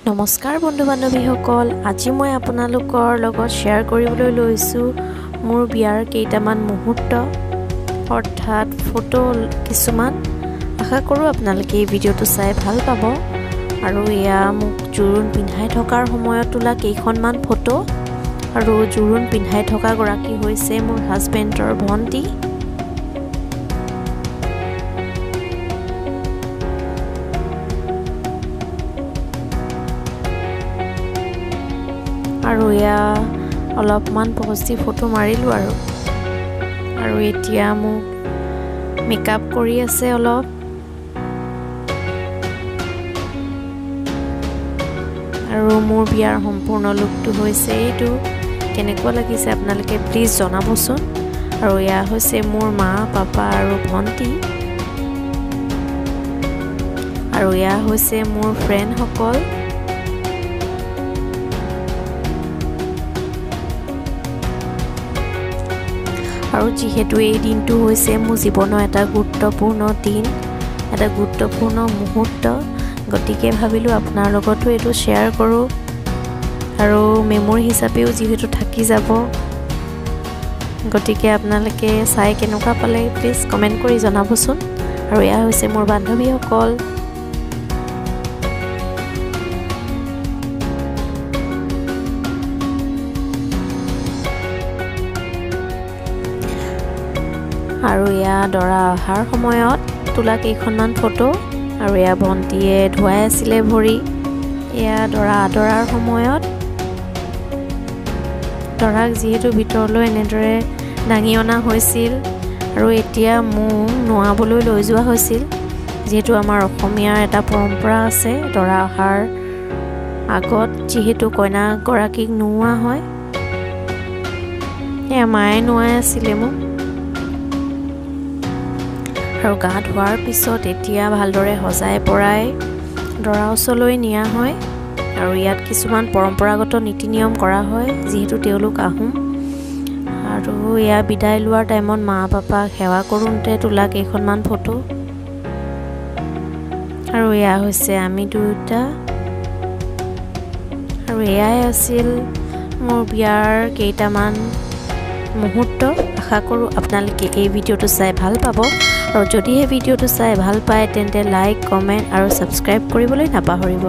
নমস্কাৰ বন্ধু বান্ধৱীসকল, আজি মই আপোনালোকৰ লগত শ্বেয়াৰ কৰিবলৈ লৈছো মোৰ বিয়াৰ কেইটামান মুহূৰ্ত অৰ্থাৎ ফটো কিছুমান। আশা কৰোঁ আপোনালোকে এই ভিডিঅ'টো চাই ভাল পাব। আৰু এয়া মোক জোৰোণ পিন্ধাই থকাৰ সময়ত তোলা কেইখনমান ফটো। আৰু জোৰোণ পিন্ধাই থকা গৰাকী হৈছে মোৰ হাজবেণ্ডৰ ভণ্টি। আৰু এয়া অলপমান পজিটিভ ফটো মাৰিলোঁ আৰু এতিয়া মোক মেকআপ কৰি আছে অলপ। আৰু মোৰ বিয়াৰ সম্পূৰ্ণ লুকটো হৈছে এইটো। কেনেকুৱা লাগিছে আপোনালোকে প্লিজ জনাবচোন। আৰু এয়া হৈছে মোৰ মা, পাপা আৰু ভণ্টি। আৰু এয়া হৈছে মোৰ ফ্ৰেণ্ডসকল। আৰু যিহেতু এই দিনটো হৈছে মোৰ জীৱনৰ এটা গুৰুত্বপূৰ্ণ দিন, এটা গুৰুত্বপূৰ্ণ মুহূৰ্ত, গতিকে ভাবিলোঁ আপোনাৰ লগতো এইটো শ্বেয়াৰ কৰোঁ আৰু মেমৰি হিচাপেও যিহেতু থাকি যাব। গতিকে আপোনালোকে চাই কেনেকুৱা পালে প্লিজ কমেণ্ট কৰি জনাবচোন। আৰু এয়া হৈছে মোৰ বান্ধৱীসকল। আৰু এয়া দৰা অহাৰ সময়ত তোলা কেইখনমান ফটো। আৰু এয়া ভণ্টিয়ে ধুৱাই আছিলে ভৰি। এয়া দৰা আদৰাৰ সময়ত দৰাক যিহেতু ভিতৰলৈ এনেদৰে দাঙি অনা হৈছিল আৰু এতিয়া মোক নোৱাবলৈ লৈ যোৱা হৈছিল। যিহেতু আমাৰ অসমীয়াৰ এটা পৰম্পৰা আছে, দৰা অহাৰ আগত যিহেতু কইনাগৰাকীক নোওৱা হয়। এয়া মায়ে নোৱাই আছিলে মোক। আৰু গা ধোৱাৰ পিছত এতিয়া ভালদৰে সজাই পৰাই দৰা ওচৰলৈ নিয়া হয়। আৰু ইয়াত কিছুমান পৰম্পৰাগত নীতি নিয়ম কৰা হয় যিহেতু তেওঁলোক আহোম। আৰু এয়া বিদায় লোৱাৰ টাইমত মা পাপাক সেৱা কৰোঁতে তোলা কেইখনমান ফটো। আৰু এয়া হৈছে আমি দুয়োটা। আৰু এয়াই আছিল মোৰ বিয়াৰ কেইটামান মুহূৰ্ত। আশা কৰোঁ আপোনালোকে এই ভিডিঅ'টো চাই ভাল পাব। আৰু যদিহে ভিডিঅ'টো চাই ভাল পায় তেন্তে লাইক, কমেণ্ট আৰু ছাবস্ক্ৰাইব কৰিবলৈ নাপাহৰিব।